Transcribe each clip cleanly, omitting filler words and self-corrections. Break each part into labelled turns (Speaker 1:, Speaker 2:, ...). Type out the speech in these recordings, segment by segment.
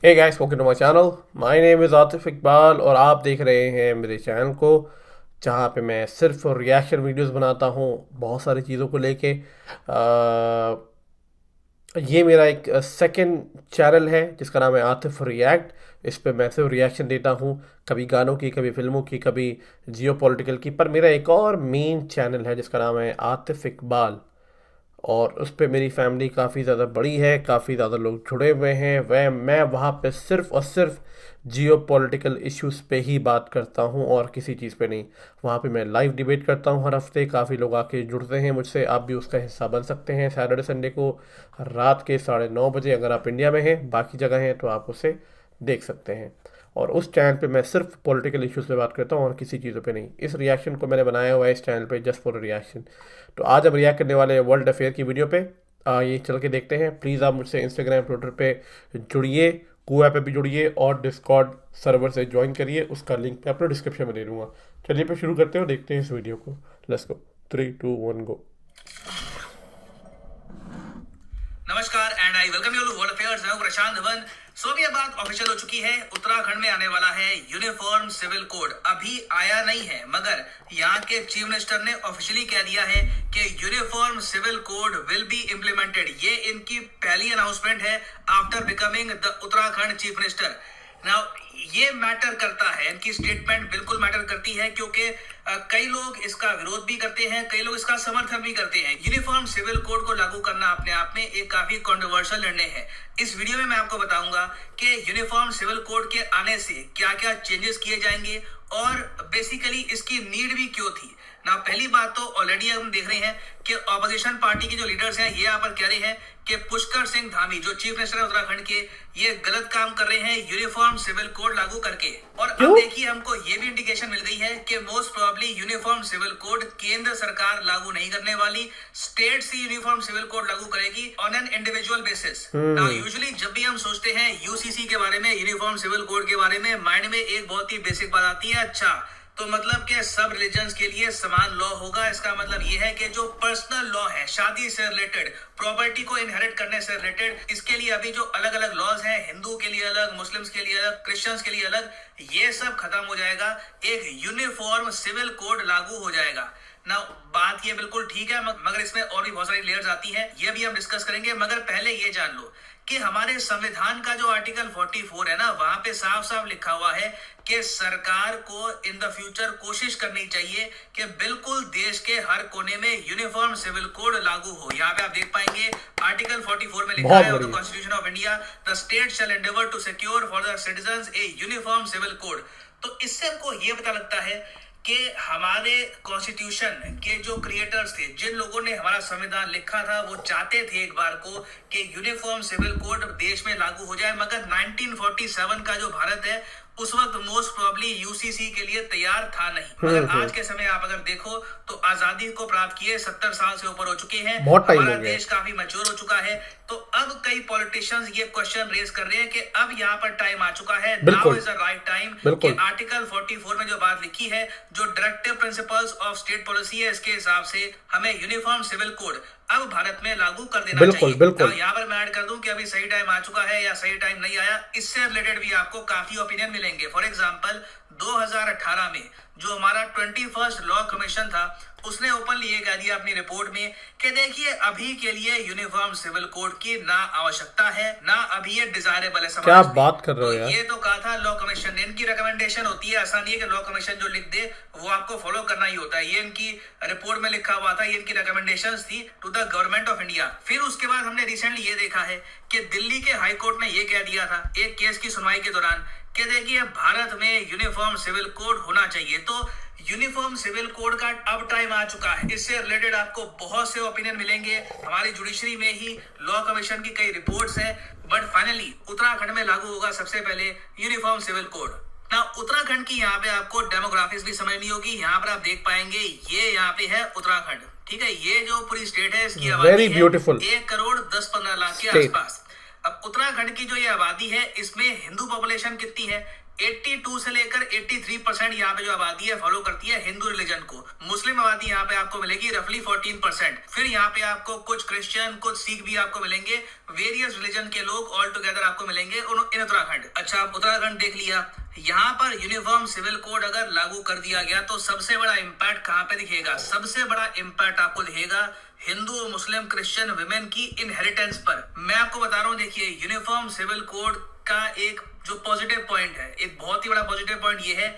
Speaker 1: Hey guys, welcome to my channel. My name is Atif Iqbal और आप देख रहे हैं मेरे चैनल को जहाँ पे मैं सिर्फ रिएक्शन वीडियोस बनाता हूँ बहुत सारी चीज़ों को लेके। ये मेरा एक सेकंड चैनल है जिसका नाम है आतिफ रिएक्ट। इस पे मैं सिर्फ रिएक्शन देता हूँ, कभी गानों की, कभी फिल्मों की, कभी जियो पॉलिटिकल की। पर मेरा एक और मेन चैनल है जिसका नाम है आतिफ इकबाल, और उस पे मेरी फैमिली काफ़ी ज़्यादा बड़ी है, काफ़ी ज़्यादा लोग जुड़े हुए हैं। वह मैं वहाँ पे सिर्फ और सिर्फ जियो पॉलिटिकल इश्यूज़ पे ही बात करता हूँ और किसी चीज़ पे नहीं। वहाँ पे मैं लाइव डिबेट करता हूँ हर हफ्ते, काफ़ी लोग आके जुड़ते हैं मुझसे। आप भी उसका हिस्सा बन सकते हैं सैटरडे संडे को रात के 9:30 बजे, अगर आप इंडिया में हैं। बाकी जगह हैं तो आप उसे देख सकते हैं। और उस चैनल पे मैं सिर्फ पॉलिटिकल इश्यूज़ पे बात करता हूँ और किसी चीज़ों पे नहीं। इस रिएक्शन को मैंने बनाया हुआ है इस चैनल पे जस्ट फॉर रिएक्शन। तो आज हम रिएक्ट करने वाले हैं वर्ल्ड अफेयर की वीडियो पे। ये चल के देखते हैं। प्लीज़ आप मुझसे इंस्टाग्राम ट्विटर पे जुड़िए, कुआ पे भी जुड़िए और डिस्कॉर्ड सर्वर से ज्वाइन करिए। उसका लिंक मैं अपने डिस्क्रिप्शन में दे दूँगा। चलिए पे शुरू करते हैं और देखते हैं इस वीडियो को। Let's go, 3 2 1 go.
Speaker 2: नमस्कार and I welcome you to world affairs. मैं हूं प्रशांत धवन। सो अभी ये बात ऑफिशियल हो चुकी है, उत्तराखंड में आने वाला है यूनिफॉर्म सिविल कोड। अभी आया नहीं है मगर यहाँ के चीफ मिनिस्टर ने ऑफिशियली कह दिया है कि uniform civil code will be implemented. ये इनकी पहली अनाउंसमेंट है after becoming the Uttarakhand chief minister. Now ये मैटर करता है, इनकी स्टेटमेंट बिल्कुल मैटर करती है क्योंकि कई लोग इसका विरोध भी करते हैं, कई लोग इसका समर्थन भी करते हैं। यूनिफॉर्म सिविल कोड को लागू करना अपने आप में एक काफी कंट्रोवर्शियल निर्णय है। इस वीडियो में मैं आपको बताऊंगा कि यूनिफॉर्म सिविल कोड के आने से क्या क्या चेंजेस किए जाएंगे और बेसिकली इसकी नीड भी क्यों थी ना। पहली बात तो ऑलरेडी हम देख रहे हैं कि ऑपोजिशन पार्टी के जो लीडर्स हैं ये यहाँ पर कह रहे हैं कि पुष्कर सिंह धामी जो चीफ मिनिस्टर है उत्तराखंड के, ये गलत काम कर रहे हैं यूनिफॉर्म सिविल कोड लागू करके। और अब देखिए हमको ये भी इंडिकेशन मिल गई है कि most probably uniform civil code केंद्र सरकार लागू नहीं करने वाली, स्टेट से यूनिफॉर्म सिविल कोड लागू करेगी on an individual basis. Now usually जब भी हम सोचते हैं यूसीसी के बारे में, यूनिफॉर्म सिविल कोड के बारे में, माइंड में एक बहुत ही बेसिक बात आती है, अच्छा तो मतलब कि सब रिलीजन्स के लिए समान लॉ होगा। इसका मतलब ये है कि जो पर्सनल लॉ है, शादी से रिलेटेड, प्रॉपर्टी को इनहेरिट करने से रिलेटेड, इसके लिए अभी जो अलग अलग लॉज हैं, हिंदू के लिए अलग, मुस्लिम्स के लिए अलग, क्रिश्चियंस के लिए अलग, ये सब खत्म हो जाएगा। एक यूनिफॉर्म सिविल कोड लागू हो जाएगा ना। बात ये बिल्कुल ठीक है मगर इसमें और भी बहुत सारी लेयर्स आती हैं, ये भी हम डिस्कस करेंगे। मगर पहले ये जान लो कि हमारे संविधान का जो आर्टिकल 44 है ना, वहां पे साफ साफ लिखा हुआ है कि सरकार को इन द फ्यूचर कोशिश करनी चाहिए कि बिल्कुल देश के हर कोने में यूनिफॉर्म सिविल कोड लागू हो। यहाँ पे आप देख पाएंगे आर्टिकल 44 में लिखा है, the constitution of India, the state shall endeavour to secure for the citizens a uniform civil code. तो इससे हमको ये पता लगता है कि हमारे कॉन्स्टिट्यूशन के जो क्रिएटर्स थे, जिन लोगों ने हमारा संविधान लिखा था, वो चाहते थे एक बार को कि यूनिफॉर्म सिविल कोड देश में लागू हो जाए। मगर 1947 का जो भारत है उस वक्त मोस्ट प्रोबेबली यूसीसी के लिए तैयार था नहीं। मगर आज के समय आप अगर देखो तो आजादी को प्राप्त किए 70 साल से ऊपर हो चुके हैं, हमारा देश काफी मैच्योर हो चुका है। तो अब कई पॉलिटिशियंस ये क्वेश्चन रेज कर रहे हैं कि अब यहाँ पर टाइम आ चुका है, now is the right time कि आर्टिकल 44 में जो बात लिखी है, जो directive principles of state policy है, इसके हिसाब से हमें यूनिफॉर्म सिविल कोड अब भारत में लागू कर देना चाहिए। यहाँ पर मैं ऐड कर दूं कि अभी सही टाइम आ चुका है या सही टाइम नहीं आया, इससे रिलेटेड भी आपको काफी ओपिनियन मिलेंगे। फॉर एग्जांपल 2018 में जो हमारा 21st लॉ कमीशन था, उसने ओपनली ये कह दिया अपनी रिपोर्ट में कि देखिए अभी के लिए यूनिफॉर्म सिविल कोड की ना आवश्यकता है, ना अभी ये डिजायरेबल है। क्या बात कर रहे हो यार? ये तो कहा था लॉ कमीशन ने, इनकी रिकमेंडेशन होती है, ऐसा नहीं है कि लॉ कमीशन जो लिख दे वो आपको फॉलो करना ही होता है। ये इनकी रिपोर्ट में लिखा हुआ था, ये इनकी रिकमेंडेशंस थी to the government of India. फिर उसके बाद हमने रिसेंटली ये देखा है कि दिल्ली के हाई कोर्ट ने ये कह दिया था एक केस की सुनवाई के दौरान कि देखिए भारत में यूनिफॉर्म सिविल कोड होना चाहिए। तो यूनिफॉर्म सिविल कोड का अब टाइम आ चुका है। इससे रिलेटेड आपको बहुत से ओपिनियन मिलेंगे, हमारी जुडिशरी में ही लॉ कमीशन की कई रिपोर्ट्स हैं, बट फाइनली उत्तराखंड में लागू होगा सबसे पहले यूनिफॉर्म सिविल कोड ना। उत्तराखंड की यहाँ पे आपको डेमोग्राफिक्स भी समझनी होगी। यहाँ पर आप देख पाएंगे ये यहाँ पे है उत्तराखंड, ठीक है। ये जो पूरी स्टेट है इसकी आबादी है 1,10,15 लाख के आसपास। अब उत्तराखंड की जो ये आबादी है, इसमें हिंदू पॉपुलेशन कितनी है? 82 से लेकर 83% यहाँ पे जो आबादी है फॉलो करती है हिंदू रिलीजन को। मुस्लिम आबादी यहाँ पे आपको मिलेगी रफली 14%। फिर यहाँ पे आपको कुछ क्रिश्चियन, कुछ सिख भी आपको मिलेंगे। वेरियस रिलीजन के लोग ऑल टुगेदर आपको मिलेंगे इन उत्तराखंड। अच्छा, आप उत्तराखंड देख लिया। यहाँ पर यूनिफॉर्म सिविल कोड अगर लागू कर दिया गया तो सबसे बड़ा इम्पैक्ट कहाँ पे दिखेगा? सबसे बड़ा इम्पैक्ट आपको दिखेगा हिंदू, मुस्लिम, क्रिश्चियन विमेन की इनहेरिटेंस पर। मैं आपको बता रहा हूँ, देखिए यूनिफॉर्म सिविल कोड का एक जो पॉजिटिव पॉइंट है, एक बहुत ही बड़ा पॉजिटिव पॉइंट ये है,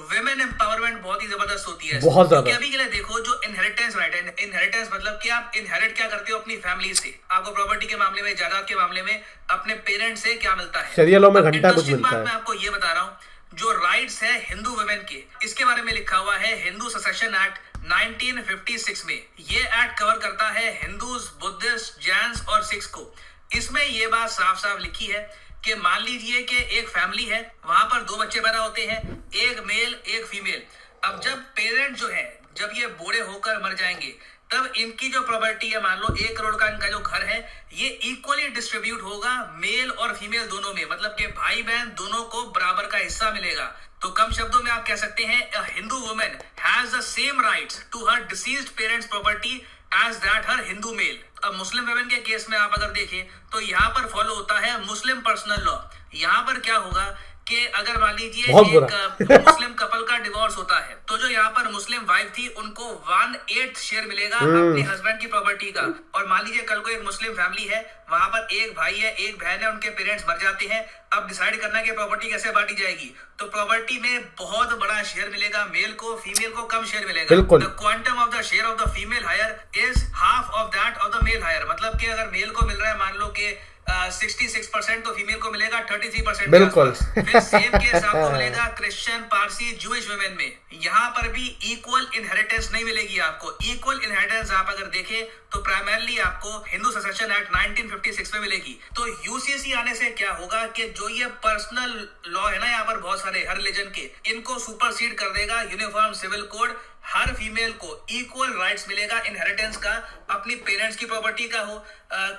Speaker 2: विमेन एम्पावरमेंट बहुत ही जबरदस्त होती है।
Speaker 1: बहुत ज्यादा।
Speaker 2: अभी के लिए देखो, जो इनहेरिटेंस राइट है, इनहेरिटेंस मतलब कि आप इनहेरिट क्या करते हो अपनी फैमिली से। आपको प्रॉपर्टी के मामले में, जायदाद के मामले में अपने पेरेंट्स से क्या मिलता है?
Speaker 1: शरिया लॉ में घंटा कुछ मिलता है।
Speaker 2: मैं आपको ये बता रहा हूँ, जो राइट्स है हिंदू वुमेन के, इसके बारे में लिखा हुआ है हिंदू सक्सेशन एक्ट 1956 में। ये एक्ट कवर करता है हिंदूज, बुद्धिस्ट, जैन्स और सिख्स को। इसमें ये बात साफ साफ लिखी है कि मान लीजिए कि एक फैमिली है, वहां पर 2 बच्चे पैदा होते हैं, एक मेल एक फीमेल। अब जब पेरेंट जो है, जब ये बूढ़े होकर मर जाएंगे, तब इनकी जो प्रॉपर्टी है, मान लो 1 करोड़ का इनका जो घर है, ये इक्वली डिस्ट्रीब्यूट होगा मेल और फीमेल दोनों में, मतलब कि भाई बहन दोनों को बराबर का हिस्सा मिलेगा। तो कम शब्दों में आप कह सकते हैं, a Hindu women has the same rights to her deceased parents property as that her Hindu male. अब मुस्लिम वुमेन के केस में आप अगर देखें तो यहाँ पर फॉलो होता है मुस्लिम पर्सनल लॉ। यहाँ पर क्या होगा कि अगर मान लीजिए एक मुस्लिम कपल का डिवोर्स होता है, तो जो यहाँ पर मुस्लिम वाइफ थी उनको 1/8 शेयर मिलेगा अपने हस्बैंड की प्रॉपर्टी का। और मान लीजिए कल को एक मुस्लिम फैमिली है, वहां पर एक भाई है, एक बहन है, उनके पेरेंट्स मर जाते हैं। अब डिसाइड करना कि प्रॉपर्टी कैसे बांटी जाएगी, तो प्रॉपर्टी में बहुत बड़ा शेयर मिलेगा मेल को, फीमेल को कम शेयर मिलेगा। The quantum of the share of the female heir is half of that of the male heir. मतलब कि अगर मेल को मिल रहा है मान लो कि 66%, तो फीमेल को मिलेगा 33%।
Speaker 1: बिल्कुल।
Speaker 2: फिर सेम केस आपको मिलेगा क्रिश्चियन, पारसी, जूइश वुमेन में। यहाँ पर भी इक्वल इनहेरिटेंस नहीं मिलेगी आपको। इक्वल इनहेरिटेंस आप अगर देखें तो प्राइमरली आपको हिंदू सक्सेशन एक्ट 1956 में मिलेगी। तो यूसीसी आने से क्या होगा कि जो ये पर्सनल लॉ है ना, यहाँ पर बहुत सारे हर रिलीजन के, इनको सुपरसीड कर देगा यूनिफॉर्म सिविल कोड। हर फीमेल को इक्वल राइट्स मिलेगा इनहेरिटेंस का, अपनी पेरेंट्स की प्रॉपर्टी का हो।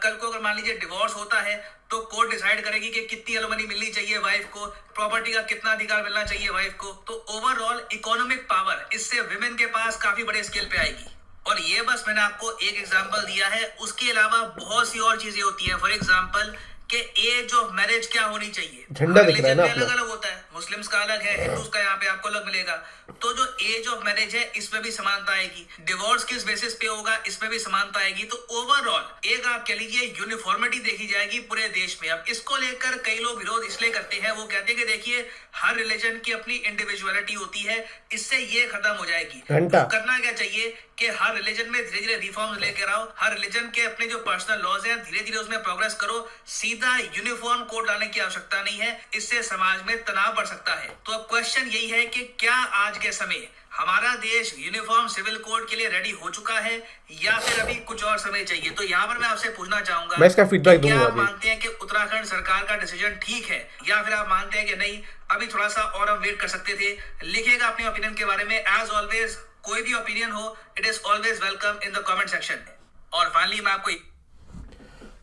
Speaker 2: कल को अगर मान लीजिए डिवोर्स होता है तो कोर्ट डिसाइड करेगी कि कितनी एलिमनी मिलनी चाहिए वाइफ को, प्रॉपर्टी का कितना अधिकार मिलना चाहिए वाइफ को। तो ओवरऑल इकोनॉमिक पावर इससे विमेन के पास काफी बड़े स्केल पे आएगी। और ये बस मैंने आपको एक एग्जांपल दिया है, उसके अलावा बहुत सी और चीजें होती हैं। फॉर एग्जांपल कि एज ऑफ मैरिज क्या होनी चाहिए,
Speaker 1: झंडा दिख रहा है ना,
Speaker 2: अलग अलग होता है। मुस्लिम्स का अलग है, हिंदूज का यहाँ पे आपको अलग मिलेगा। तो जो एज ऑफ मैरिज है इसमें भी समानता आएगी। डिवोर्स किस बेसिस पे होगा इसमें भी समानता आएगी। तो ओवरऑल एक आप कह लीजिए यूनिफॉर्मिटी देखी जाएगी पूरे देश में। अब इसको लेकर कई लोग विरोध इसलिए करते हैं, वो कहते हैं कि देखिए हर रिलीजन की अपनी इंडिविजुअलिटी होती है, इससे ये खत्म हो जाएगी। तो करना क्या चाहिए कि हर रिलीजन में धीरे धीरे रिफॉर्म्स लेकर आओ। हर रिलीजन के अपने जो पर्सनल लॉज हैं धीरे धीरे उसमें प्रोग्रेस करो। सीधा यूनिफॉर्म कोड लाने की आवश्यकता नहीं है, इससे समाज में तनाव बढ़ सकता है। तो अब क्वेश्चन यही है कि क्या आज के समय हमारा देश यूनिफॉर्म सिविल कोड के लिए रेडी हो चुका है या फिर अभी कुछ और समय चाहिए? तो यहाँ पर मैं आपसे पूछना चाहूंगा,
Speaker 1: मैं इसका फीडबैक दूंगा।
Speaker 2: क्या आप मानते हैं कि उत्तराखंड सरकार का डिसीजन ठीक है, या फिर आप मानते हैं कि नहीं अभी थोड़ा सा और हम वेट कर सकते थे? लिखिएगा अपने ओपिनियन के बारे में। एज ऑलवेज कोई भी ओपिनियन हो, it is always welcome in the comment section. और फाइनली मैं आपको,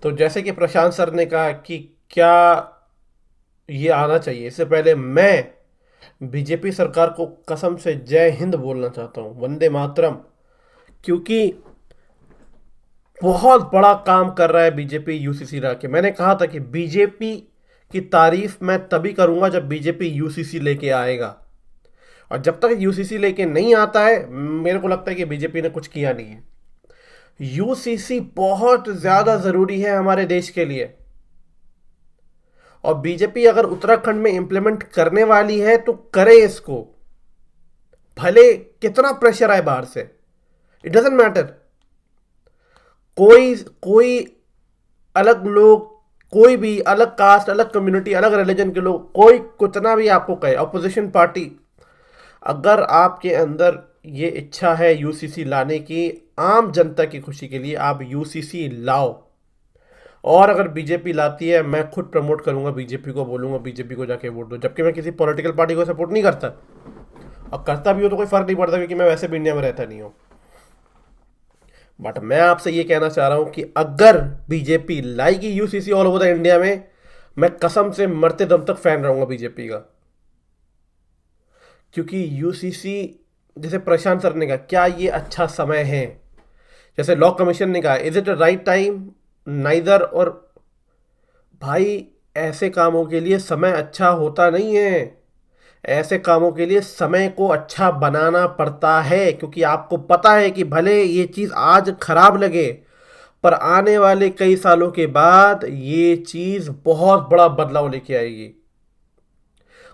Speaker 1: तो जैसे कि प्रशांत सर ने कहा कि क्या ये आना चाहिए, इससे पहले मैं बीजेपी सरकार को कसम से जय हिंद बोलना चाहता हूँ, वंदे मातरम। क्योंकि बहुत बड़ा काम कर रहा है बीजेपी यूसीसी ला के। मैंने कहा था कि बीजेपी की तारीफ मैं तभी करूंगा जब बीजेपी यूसीसी लेके आएगा, और जब तक यूसीसी लेके नहीं आता है मेरे को लगता है कि बीजेपी ने कुछ किया नहीं है। यूसीसी बहुत ज़्यादा ज़रूरी है हमारे देश के लिए, और बीजेपी अगर उत्तराखंड में इंप्लीमेंट करने वाली है तो करे इसको, भले कितना प्रेशर आए बाहर से, इट डजंट मैटर। कोई अलग लोग, कोई भी अलग कास्ट, अलग कम्युनिटी, अलग रिलीजन के लोग, कोई कितना भी आपको कहे, अपोजिशन पार्टी, अगर आपके अंदर ये इच्छा है यूसीसी लाने की आम जनता की खुशी के लिए, आप यूसीसी लाओ। और अगर बीजेपी लाती है, मैं खुद प्रमोट करूंगा बीजेपी को, बोलूंगा बीजेपी को जाके वोट दो। जबकि मैं किसी पॉलिटिकल पार्टी को सपोर्ट नहीं करता, और करता भी हो तो कोई फर्क नहीं पड़ता, क्योंकि मैं वैसे भी इंडिया में रहता नहीं हूं। बट मैं आपसे ये कहना चाह रहा हूं कि अगर बीजेपी लाएगी UCC all over the India में, मैं कसम से मरते दम तक फैन रहूंगा बीजेपी का। क्योंकि यूसीसी, जैसे प्रशांत सर ने कहा, क्या ये अच्छा समय है? जैसे लॉ कमीशन ने कहा, is it a right time? Neither. और भाई, ऐसे कामों के लिए समय अच्छा होता नहीं है। ऐसे कामों के लिए समय को अच्छा बनाना पड़ता है, क्योंकि आपको पता है कि भले ये चीज़ आज खराब लगे, पर आने वाले कई सालों के बाद ये चीज़ बहुत बड़ा बदलाव लेके आएगी।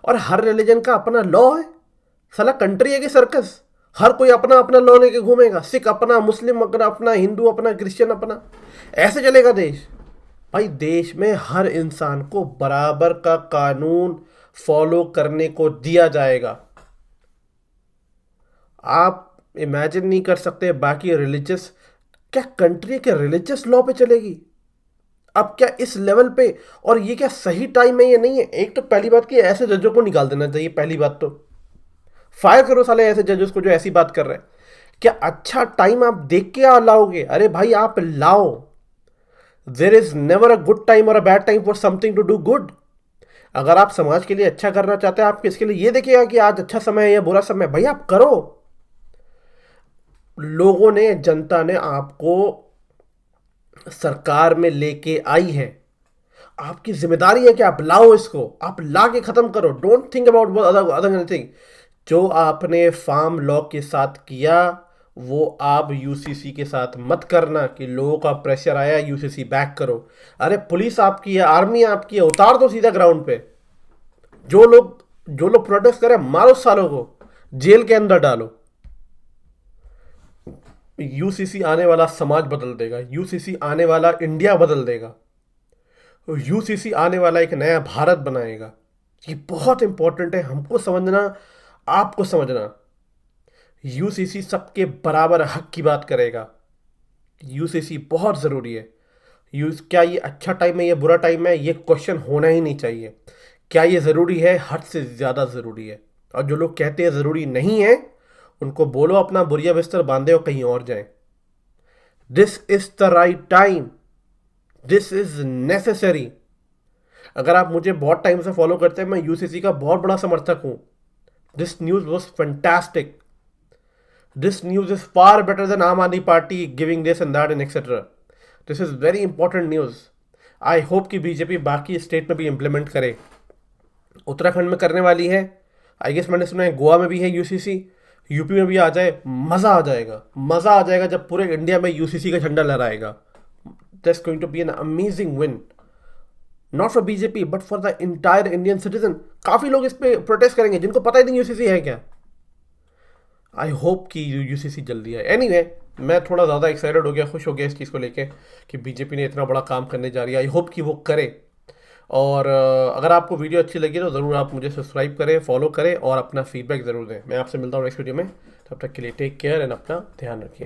Speaker 1: और हर रिलीजन का अपना लॉ है। साला कंट्री है कि सर्कस? हर कोई अपना अपना लॉ लेके घूमेगा। सिख अपना, मुस्लिम अपना, हिंदू अपना, क्रिश्चियन अपना। ऐसे चलेगा देश? भाई, देश में हर इंसान को बराबर का कानून फॉलो करने को दिया जाएगा। आप इमेजिन नहीं कर सकते बाकी रिलीजियस, क्या कंट्री के रिलीजियस लॉ पे चलेगी? अब क्या इस लेवल पे? और ये क्या सही टाइम है? ये नहीं है। एक तो पहली बात कि ऐसे जजों को निकाल देना चाहिए। पहली बात तो फायर करो साले ऐसे जजेस को जो ऐसी बात कर रहे हैं। क्या अच्छा टाइम आप देख के लाओगे? अरे भाई, आप लाओ। There is never a good time और a bad time for something to do good. अगर आप समाज के लिए अच्छा करना चाहते हैं, आप किसके लिए ये देखिएगा कि आज अच्छा समय है या बुरा समय है। भाई, आप करो। लोगों ने, जनता ने आपको सरकार में लेके आई है। आपकी जिम्मेदारी है कि आप लाओ इसको, आप ला के खत्म करो। Don't think about other anything. जो आपने फार्म लॉ के साथ किया, वो आप यूसीसी के साथ मत करना कि लोगों का प्रेशर आया यूसीसी बैक करो। अरे पुलिस आपकी है, आर्मी आपकी है, उतार दो सीधा ग्राउंड पे। जो लोग प्रोटेस्ट करें, मारो सालों को, जेल के अंदर डालो। यूसीसी आने वाला समाज बदल देगा। यूसीसी आने वाला इंडिया बदल देगा। यूसीसी आने वाला एक नया भारत बनाएगा। ये बहुत इंपॉर्टेंट है हमको समझना, आपको समझना। यूसीसी सबके बराबर हक की बात करेगा। यूसीसी बहुत ज़रूरी है। क्या ये अच्छा टाइम है या बुरा टाइम है, ये क्वेश्चन होना ही नहीं चाहिए। क्या ये ज़रूरी है? हद से ज़्यादा ज़रूरी है। और जो लोग कहते हैं ज़रूरी नहीं है, उनको बोलो अपना बोरिया बिस्तर बांधे और कहीं और जाएं। This is the right time. This is necessary. अगर आप मुझे बहुत टाइम से फॉलो करते हैं, मैं यूसीसी का बहुत बड़ा समर्थक हूँ। This news was fantastic. This news is far better than आम आदमी party giving this and that and etcetera. This is very important news. I hope कि बीजेपी बाकी स्टेट में भी इम्प्लीमेंट करे। उत्तराखंड में करने वाली है। आई गेस मैंने सुना है गोवा में भी है यूसीसी। यूपी में भी आ जाए, मज़ा आ जाएगा। मज़ा आ जाएगा जब पूरे इंडिया में यूसीसी का झंडा लहराएगा। That's going to be an amazing win, not for BJP but for the entire Indian citizen. काफ़ी लोग इस पर प्रोटेस्ट करेंगे जिनको पता ही नहीं यूसीसी है क्या। आई होप कि यूसीसी जल्दी है। एनीवे, मैं थोड़ा ज़्यादा एक्साइटेड हो गया, खुश हो गया इस चीज़ को लेके कि बीजेपी ने इतना बड़ा काम करने जा रही है। आई होप कि वो करे। और अगर आपको वीडियो अच्छी लगी तो ज़रूर आप मुझे सब्सक्राइब करें, फॉलो करें और अपना फीडबैक ज़रूर दें। मैं आपसे मिलता हूँ नेक्स्ट वीडियो में। तब तक के लिए टेक केयर एंड अपना ध्यान रखिए।